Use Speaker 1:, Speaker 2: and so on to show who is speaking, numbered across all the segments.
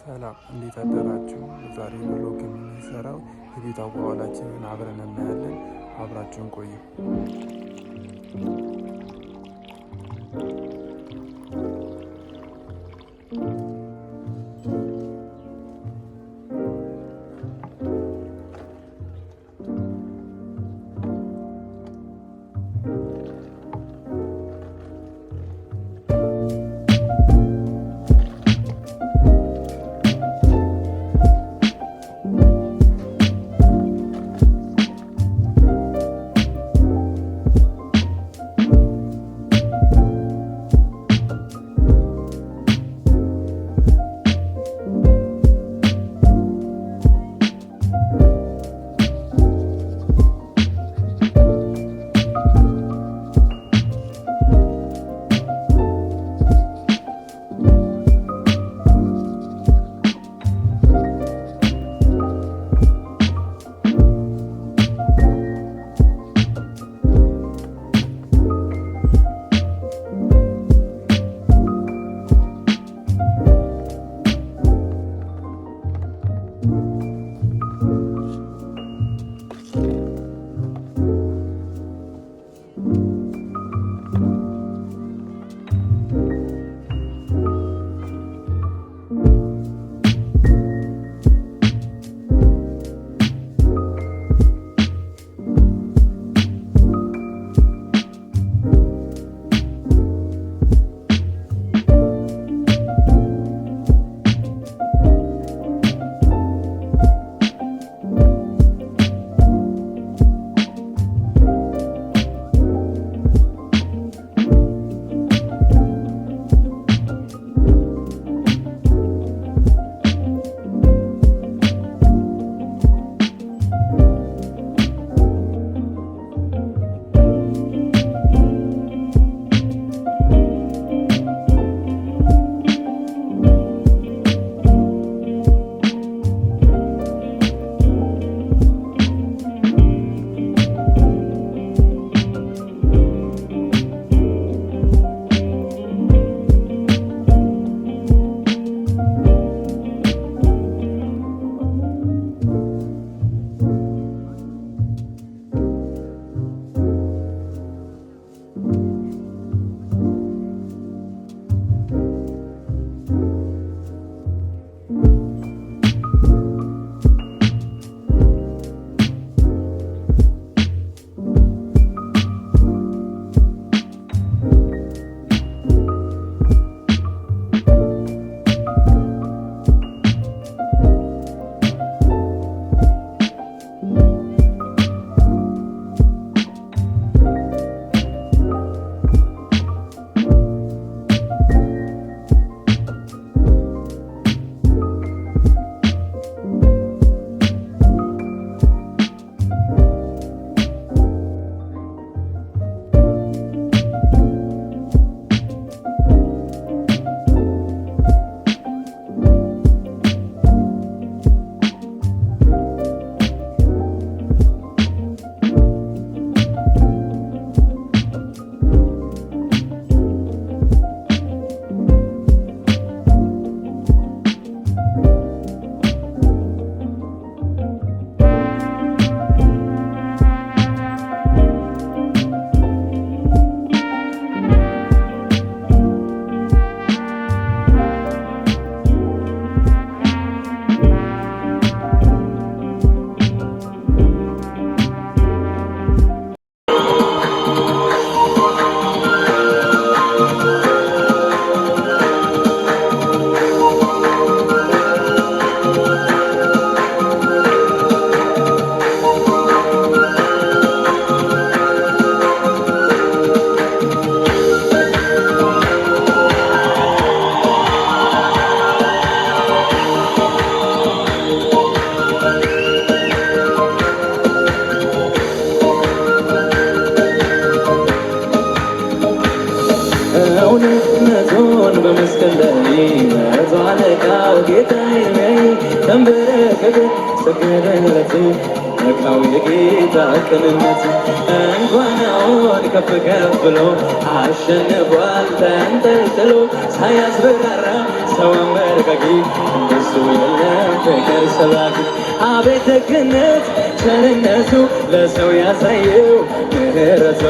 Speaker 1: ሰላም እንዴት አደራችሁ? ዛሬ ብሎግ የምንሰራው የቤት አዋዋላችንን አብረን እናያለን። አብራችሁን ቆዩ።
Speaker 2: አሸንፏል ተንጠልጥሎ ሳያስፈራራ ሰው አመርጋጊ እንደሱ የለም ፍቅር ሰባኪ አቤት ደግነት ቸርነቱ ለሰው ያሳየው ምሕረቱ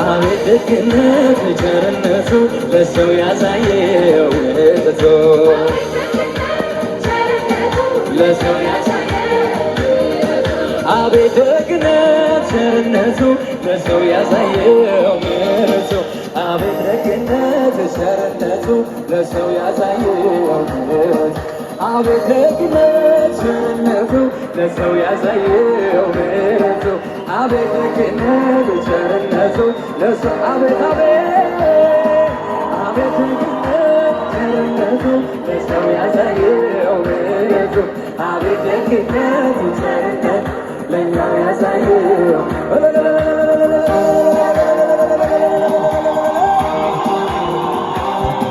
Speaker 2: አቤት ደግነት ቸርነቱ ለሰው ያሳየው ምሕረቱ ለሰው አቤት ደግነት ቸርነቱ ለሰው ያሳየው ምሕረቱ አቤት ደግነት ቸርነቱ ለሰው ያሳየው ምሕረቱ አቤት ደግነት ቸርነቱ ለሰው ያሳየው ምሕረቱ አቤት ደግነት ቸርነቱ ለሰው አቤት አቤት ደግነት ቸርነቱ ለሰው ያሳየው ምሕረቱ አቤት ደግነት ቸርነቱ ለኛ ያሳየው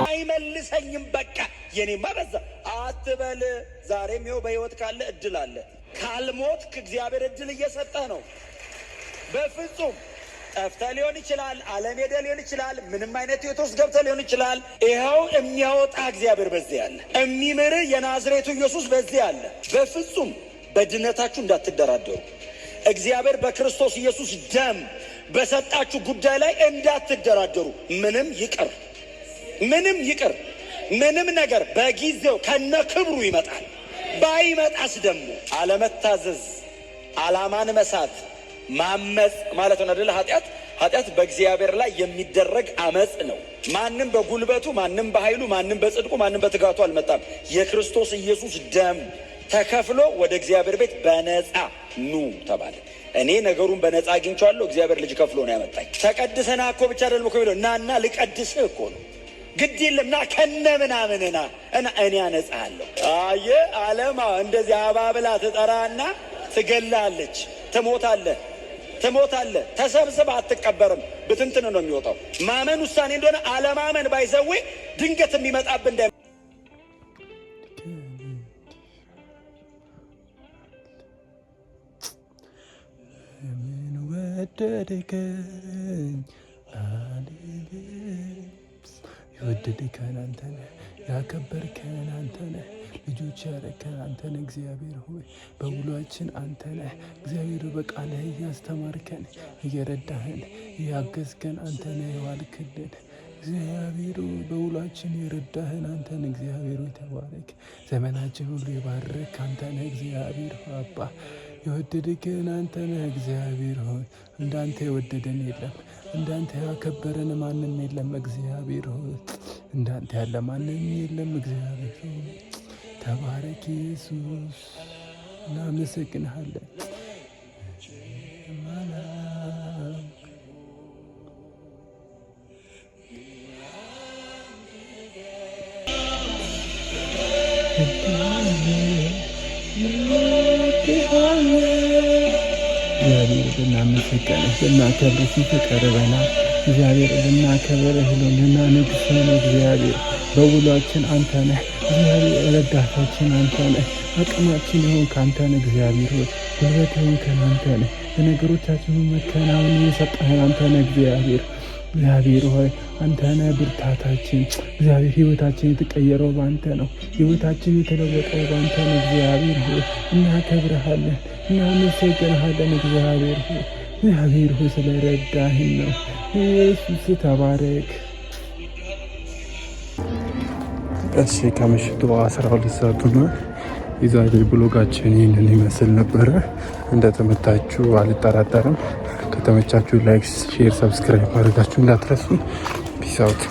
Speaker 3: አይመልሰኝም በቃ የኔማ በዛ አትበል። ዛሬም ይኸው በሕይወት ካለ እድል አለ። ካልሞትክ እግዚአብሔር እድል እየሰጠህ ነው። በፍጹም ጠፍተህ ሊሆን ይችላል፣ ዓለም ሄደህ ሊሆን ይችላል፣ ምንም አይነት ሕይወት ውስጥ ገብተህ ሊሆን ይችላል። ይኸው የሚያወጣ እግዚአብሔር በዚህ አለ። የሚምርህ የናዝሬቱ ኢየሱስ በዚህ አለ። በፍጹም በድነታችሁ እንዳትደራደሩ። እግዚአብሔር በክርስቶስ ኢየሱስ ደም በሰጣችሁ ጉዳይ ላይ እንዳትደራደሩ። ምንም ይቅር ምንም ነገር በጊዜው ከነ ክብሩ ይመጣል። ባይመጣስ ደግሞ አለመታዘዝ፣ አላማን መሳት፣ ማመፅ ማለት ነው አይደል? ኃጢአት በእግዚአብሔር ላይ የሚደረግ አመፅ ነው። ማንም በጉልበቱ፣ ማንም በኃይሉ፣ ማንም በጽድቁ፣ ማንም በትጋቱ አልመጣም። የክርስቶስ ኢየሱስ ደም ተከፍሎ ወደ እግዚአብሔር ቤት በነፃ ኑ ተባለ። እኔ ነገሩን በነፃ አግኝቼዋለሁ። እግዚአብሔር ልጅ ከፍሎ ነው ያመጣኝ። ተቀድሰና እኮ ብቻ አይደለም እኮ የሚለው ናና ልቀድስህ እኮ ነው። ግድ የለም ና ከነ ምናምንና እና እኔ አነጻለሁ። ዓለማ እንደዚህ አባብላ ትጠራና ትገላለች። ትሞታለህ። ተሰብስበ አትቀበርም። ብትንትን ነው የሚወጣው። ማመን ውሳኔ እንደሆነ አለማመን ባይዘዌ ድንገት የሚመጣብን እንደ
Speaker 1: ምን ወደድከኝ የወደድከን አንተ ነህ፣ ያከበርከን አንተ ነህ፣ ልጆች ያረከን አንተ ነህ። እግዚአብሔር ሆይ በውሏችን አንተ ነህ። እግዚአብሔር በቃልህ እያስተማርከን እየረዳህን እያገዝከን አንተ ነህ የዋልክልን። እግዚአብሔር በውሏችን የረዳህን አንተ ነህ። እግዚአብሔር ሆይ ተባረክ። ዘመናችን ሁሉ የባረክ አንተ ነህ። እግዚአብሔር ሆይ አባ የወደድከን አንተ ነህ። እግዚአብሔር ሆይ እንዳንተ የወደደን የለም፣ እንዳንተ ያከበረን ማንም የለም። እግዚአብሔር ሆይ እንዳንተ ያለ ማንም የለም። እግዚአብሔር ሆይ ተባረክ። ኢየሱስ እናመሰግንሃለን። እግዚአብሔር ልናመሰግንህ ልናከብርህ ፊትህ ቀርበናል። እግዚአብሔር ልናከብርህ ልናነግሥህ ነው። እግዚአብሔር በውሏችን አንተ ነህ። እግዚአብሔር ረዳታችን አንተ ነህ። አቅማችን የሆንክ አንተ ነህ። እግዚአብሔር ሆይ ጉልበት የሆንከን አንተ ነህ። ለነገሮቻችን መከናወን የሰጠህን አንተ ነህ። እግዚአብሔር ሆይ አንተ ነህ ብርታታችን። እግዚአብሔር ሕይወታችን የተቀየረው በአንተ ነው። ሕይወታችን የተለወጠው በአንተ ነው። እግዚአብሔር ሆይ እናከብረሃለን፣ እናመሰግንሃለን። እግዚአብሔር ሆይ ስለረዳህን ነው። ኢየሱስ ተባረክ። እሺ ከምሽቱ 12 ሰዓት ነው። የዛሬ ብሎጋችን ይህንን ይመስል ነበረ። እንደተመታችሁ አልጠራጠርም። ከተመቻችሁ ላይክ፣ ሼር፣ ሰብስክራይብ ማድረጋችሁ እንዳትረሱ። ፒስ አውት።